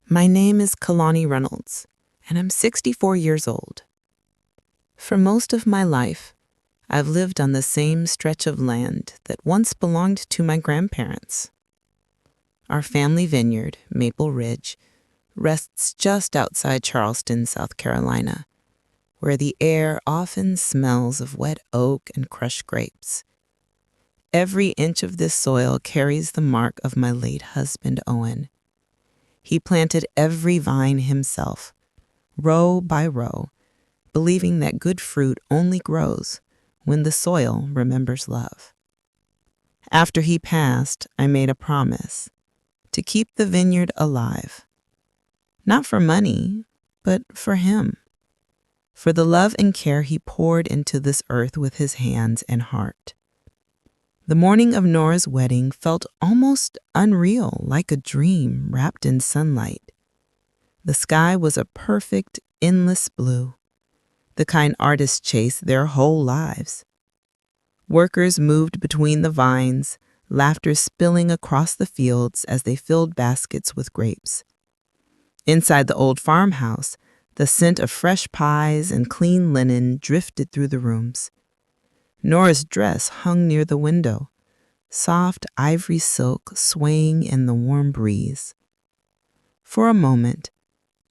My name is Kelani Reynolds, and I'm 64 years old. For most of my life, I've lived on the same stretch of land that once belonged to my grandparents. Our family vineyard, Maple Ridge, rests just outside Charleston, South Carolina, where the air often smells of wet oak and crushed grapes. Every inch of this soil carries the mark of my late husband, Owen. He planted every vine himself, row by row, believing that good fruit only grows when the soil remembers love. After he passed, I made a promise to keep the vineyard alive, not for money, but for him, for the love and care he poured into this earth with his hands and heart. The morning of Norah's wedding felt almost unreal, like a dream wrapped in sunlight. The sky was a perfect, endless blue, the kind artists chase their whole lives. Workers moved between the vines, laughter spilling across the fields as they filled baskets with grapes. Inside the old farmhouse, the scent of fresh pies and clean linen drifted through the rooms. Norah's dress hung near the window, soft ivory silk swaying in the warm breeze. For a moment,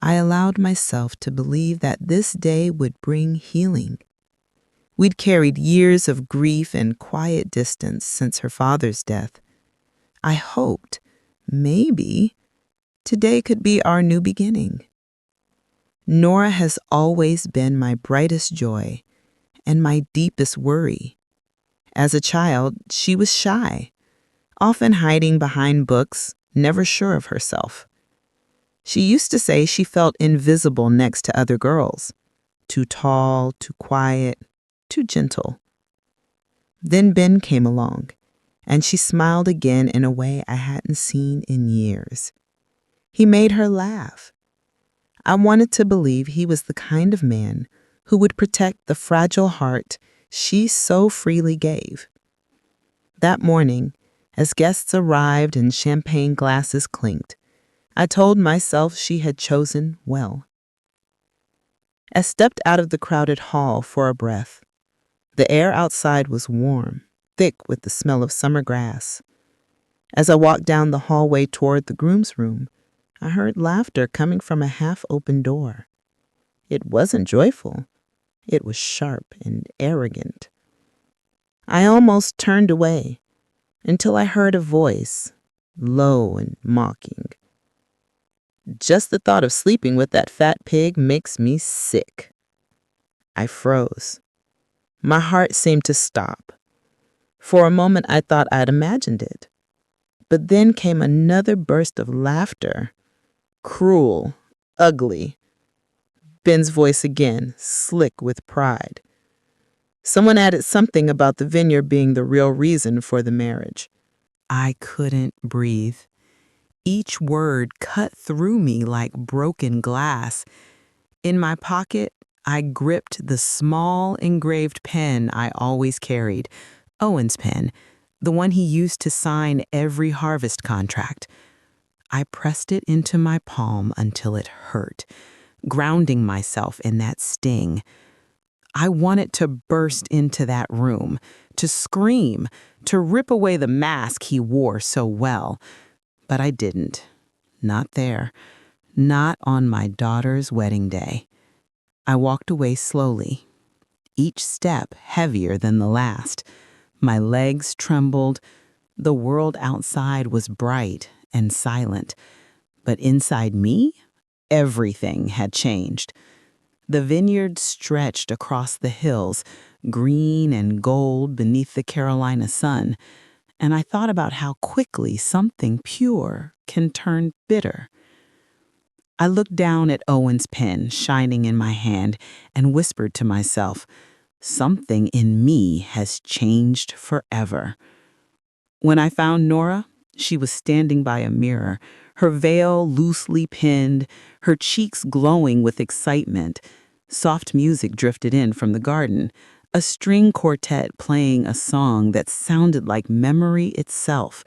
I allowed myself to believe that this day would bring healing. We'd carried years of grief and quiet distance since her father's death. I hoped, maybe, today could be our new beginning. Norah has always been my brightest joy and my deepest worry. As a child, she was shy, often hiding behind books, never sure of herself. She used to say she felt invisible next to other girls, too tall, too quiet, too gentle. Then Ben came along, and she smiled again in a way I hadn't seen in years. He made her laugh. I wanted to believe he was the kind of man who would protect the fragile heart she so freely gave. That morning, as guests arrived and champagne glasses clinked, I told myself she had chosen well. I stepped out of the crowded hall for a breath. The air outside was warm, thick with the smell of summer grass. As I walked down the hallway toward the groom's room, I heard laughter coming from a half-open door. It wasn't joyful. It was sharp and arrogant. I almost turned away until I heard a voice, low and mocking. "Just the thought of sleeping with that fat pig makes me sick." I froze. My heart seemed to stop. For a moment, I thought I'd imagined it. But then came another burst of laughter. Cruel, ugly. Ben's voice again, slick with pride. Someone added something about the vineyard being the real reason for the marriage. I couldn't breathe. Each word cut through me like broken glass. In my pocket, I gripped the small engraved pen I always carried, Owen's pen, the one he used to sign every harvest contract. I pressed it into my palm until it hurt, grounding myself in that sting. I wanted to burst into that room, to scream, to rip away the mask he wore so well. But I didn't. Not there. Not on my daughter's wedding day. I walked away slowly, each step heavier than the last. My legs trembled. The world outside was bright and silent. But inside me, everything had changed. The vineyard stretched across the hills, green and gold beneath the Carolina sun, and I thought about how quickly something pure can turn bitter. I looked down at Owen's pen shining in my hand and whispered to myself, something in me has changed forever. When I found Norah, she was standing by a mirror, her veil loosely pinned, her cheeks glowing with excitement. Soft music drifted in from the garden, a string quartet playing a song that sounded like memory itself.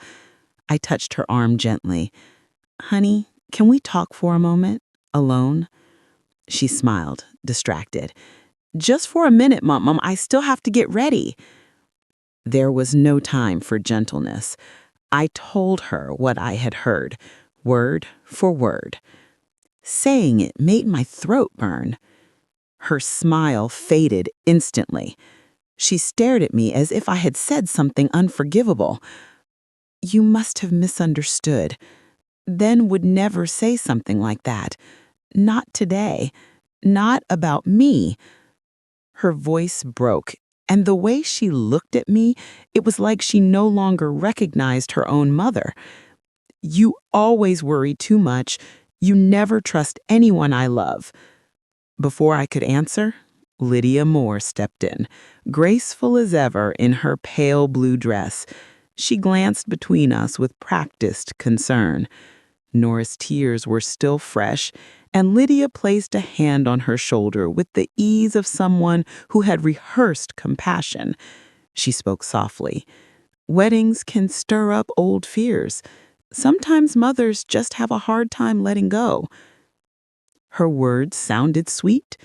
I touched her arm gently. "Honey, Can we talk for a moment? Alone? She smiled, distracted. Just for a minute, Mom. I still have to get ready. There was no time for gentleness. I told her what I had heard, word for word. Saying it made my throat burn. Her smile faded instantly. She stared at me as if I had said something unforgivable. You must have misunderstood. Ben would never say something like that. Not today. Not about me. Her voice broke, and the way she looked at me, it was like she no longer recognized her own mother. You always worry too much. You never trust anyone I love. Before I could answer, Lydia Moore stepped in, graceful as ever in her pale blue dress. She glanced between us with practiced concern. Norah's tears were still fresh, and Lydia placed a hand on her shoulder with the ease of someone who had rehearsed compassion. She spoke softly. Weddings can stir up old fears. Sometimes mothers just have a hard time letting go. Her words sounded sweet,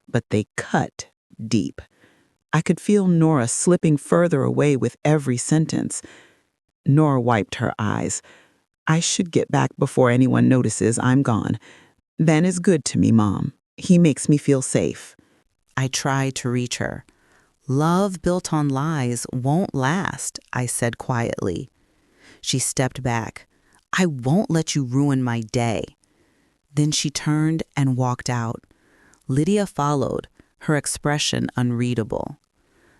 but they cut deep. I could feel Norah slipping further away with every sentence. Norah wiped her eyes. I should get back before anyone notices I'm gone. Ben is good to me, Mom. He makes me feel safe. I tried to reach her. Love built on lies won't last, I said quietly. She stepped back. I won't let you ruin my day. Then she turned and walked out. Lydia followed, her expression unreadable.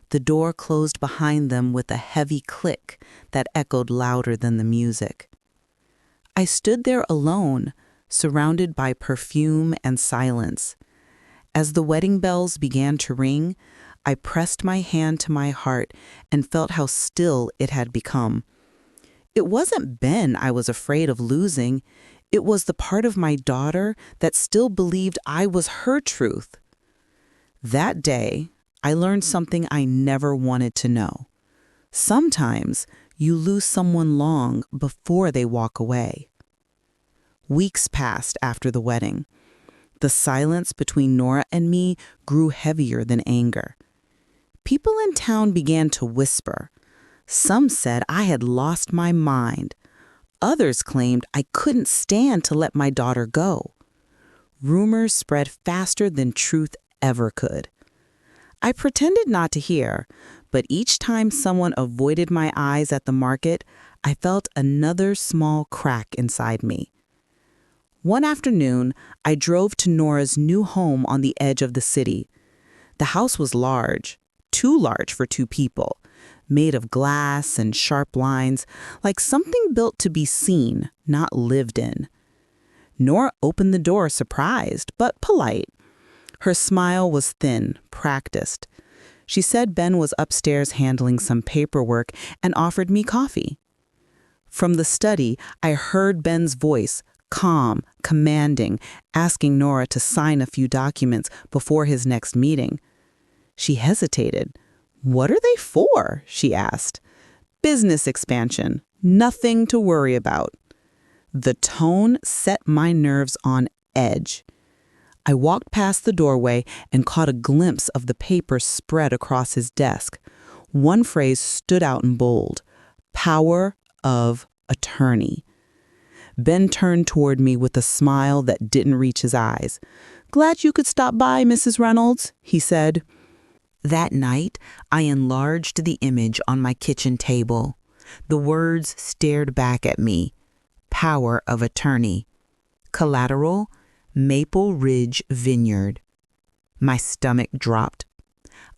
The door closed behind them with a heavy click that echoed louder than the music. I stood there alone, surrounded by perfume and silence. As the wedding bells began to ring, I pressed my hand to my heart and felt how still it had become. It wasn't Ben I was afraid of losing. It was the part of my daughter that still believed I was her truth. That day, I learned something I never wanted to know. Sometimes you lose someone long before they walk away. Weeks passed after the wedding. The silence between Norah and me grew heavier than anger. People in town began to whisper. Some said I had lost my mind. Others claimed I couldn't stand to let my daughter go. Rumors spread faster than truth ever could. I pretended not to hear, but each time someone avoided my eyes at the market, I felt another small crack inside me. One afternoon, I drove to Norah's new home on the edge of the city. The house was large, too large for two people, made of glass and sharp lines, like something built to be seen, not lived in. Norah opened the door surprised, but polite. Her smile was thin, practiced. She said Ben was upstairs handling some paperwork and offered me coffee. From the study, I heard Ben's voice, calm, commanding, asking Norah to sign a few documents before his next meeting. She hesitated. "What are they for?" she asked. "Business expansion. Nothing to worry about." The tone set my nerves on edge. I walked past the doorway and caught a glimpse of the paper spread across his desk. One phrase stood out in bold: power of attorney. Ben turned toward me with a smile that didn't reach his eyes. "Glad you could stop by, Mrs. Reynolds," he said. That night, I enlarged the image on my kitchen table. The words stared back at me. Power of attorney. Collateral, Maple Ridge Vineyard. My stomach dropped.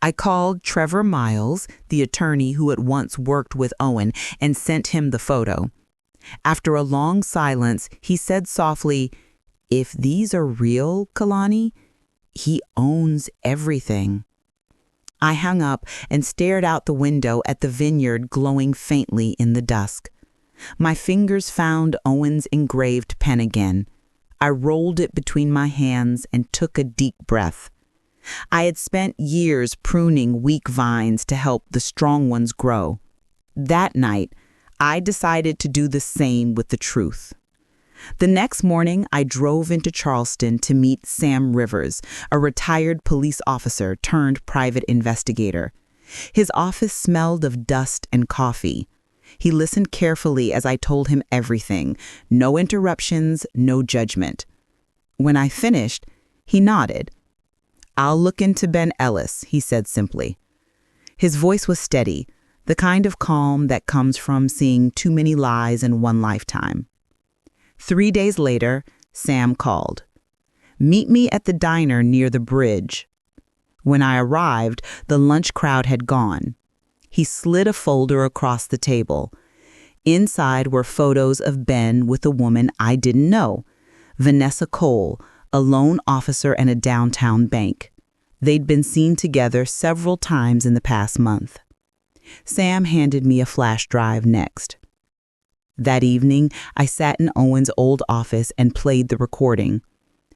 I called Trevor Miles, the attorney who had once worked with Owen, and sent him the photo. After a long silence, he said softly, "If these are real, Kelani, he owns everything." I hung up and stared out the window at the vineyard glowing faintly in the dusk. My fingers found Owen's engraved pen again. I rolled it between my hands and took a deep breath. I had spent years pruning weak vines to help the strong ones grow. That night, I decided to do the same with the truth. The next morning, I drove into Charleston to meet Sam Rivers, a retired police officer turned private investigator. His office smelled of dust and coffee. He listened carefully as I told him everything. No interruptions, no judgment. When I finished, he nodded. "I'll look into Ben Ellis," he said simply. His voice was steady, the kind of calm that comes from seeing too many lies in one lifetime. 3 days later, Sam called. "Meet me at the diner near the bridge." When I arrived, the lunch crowd had gone. He slid a folder across the table. Inside were photos of Ben with a woman I didn't know, Vanessa Cole, a loan officer in a downtown bank. They'd been seen together several times in the past month. Sam handed me a flash drive next. That evening, I sat in Owen's old office and played the recording.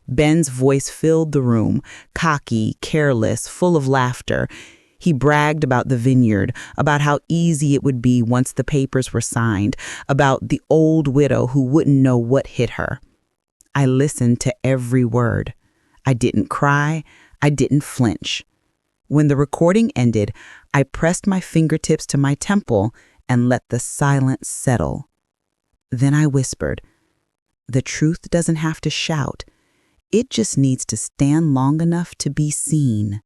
Ben's voice filled the room, cocky, careless, full of laughter. He bragged about the vineyard, about how easy it would be once the papers were signed, about the old widow who wouldn't know what hit her. I listened to every word. I didn't cry. I didn't flinch. When the recording ended, I pressed my fingertips to my temple and let the silence settle. Then I whispered, "The truth doesn't have to shout. It just needs to stand long enough to be seen."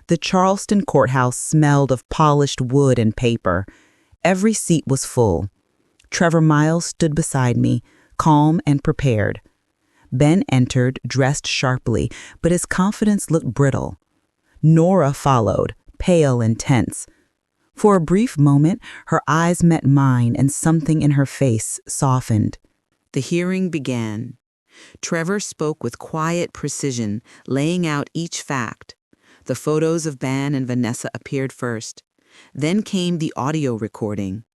The Charleston courthouse smelled of polished wood and paper. Every seat was full. Trevor Miles stood beside me, calm and prepared. Ben entered, dressed sharply, but his confidence looked brittle. Norah followed, pale and tense. For a brief moment, her eyes met mine and something in her face softened. The hearing began. Trevor spoke with quiet precision, laying out each fact. The photos of Ben and Vanessa appeared first. Then came the audio recording.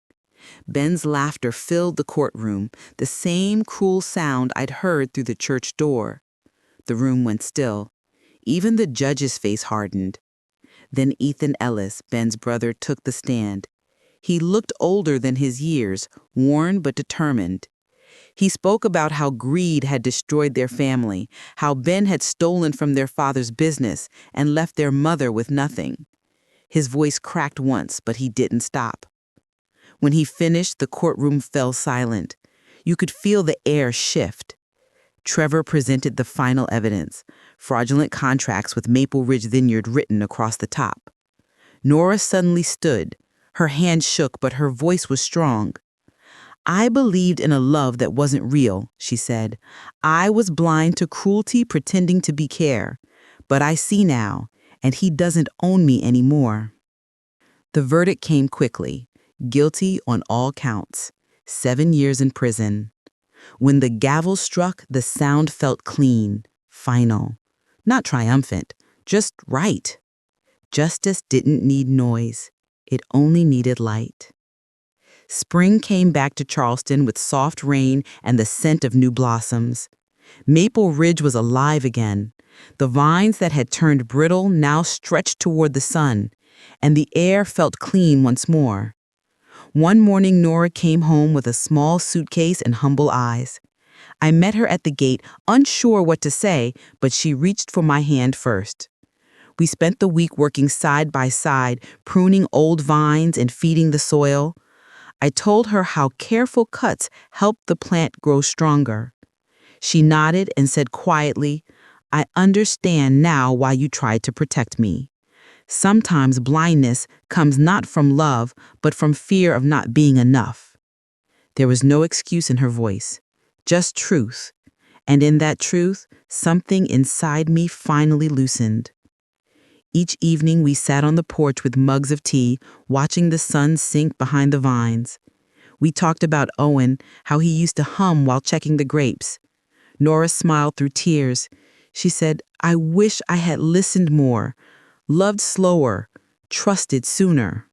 Ben's laughter filled the courtroom, the same cruel sound I'd heard through the church door. The room went still. Even the judge's face hardened. Then Ethan Ellis, Ben's brother, took the stand. He looked older than his years, worn but determined. He spoke about how greed had destroyed their family, how Ben had stolen from their father's business and left their mother with nothing. His voice cracked once, but he didn't stop. When he finished, the courtroom fell silent. You could feel the air shift. Trevor presented the final evidence, fraudulent contracts with Maple Ridge Vineyard written across the top. Norah suddenly stood. Her hand shook, but her voice was strong. "I believed in a love that wasn't real," she said. "I was blind to cruelty pretending to be care. But I see now, and he doesn't own me anymore." The verdict came quickly. Guilty on all counts. 7 years in prison. When the gavel struck, the sound felt clean, final. Not triumphant, just right. Justice didn't need noise. It only needed light. Spring came back to Charleston with soft rain and the scent of new blossoms. Maple Ridge was alive again. The vines that had turned brittle now stretched toward the sun, and the air felt clean once more. One morning, Norah came home with a small suitcase and humble eyes. I met her at the gate, unsure what to say, but she reached for my hand first. We spent the week working side by side, pruning old vines and feeding the soil. I told her how careful cuts helped the plant grow stronger. She nodded and said quietly, "I understand now why you tried to protect me. Sometimes blindness comes not from love, but from fear of not being enough." There was no excuse in her voice, just truth. And in that truth, something inside me finally loosened. Each evening we sat on the porch with mugs of tea, watching the sun sink behind the vines. We talked about Owen, how he used to hum while checking the grapes. Norah smiled through tears. She said, "I wish I had listened more, loved slower, trusted sooner."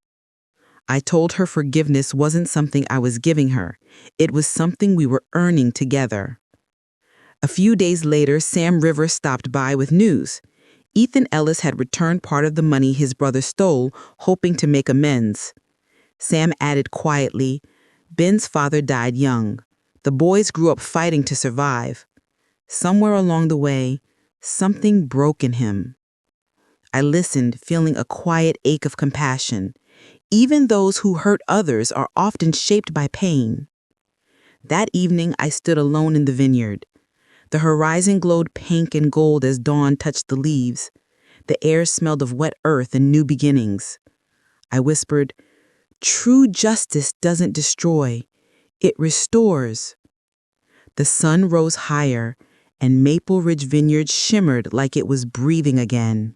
I told her forgiveness wasn't something I was giving her. It was something we were earning together. A few days later, Sam Rivers stopped by with news. Ethan Ellis had returned part of the money his brother stole, hoping to make amends. Sam added quietly, "Ben's father died young, The boys grew up fighting to survive. Somewhere along the way, something broke in him. I listened, feeling a quiet ache of compassion. Even those who hurt others are often shaped by pain. That evening, I stood alone in the vineyard. The horizon glowed pink and gold as dawn touched the leaves. The air smelled of wet earth and new beginnings. I whispered, "True justice doesn't destroy, it restores." The sun rose higher, and Maple Ridge Vineyard shimmered like it was breathing again.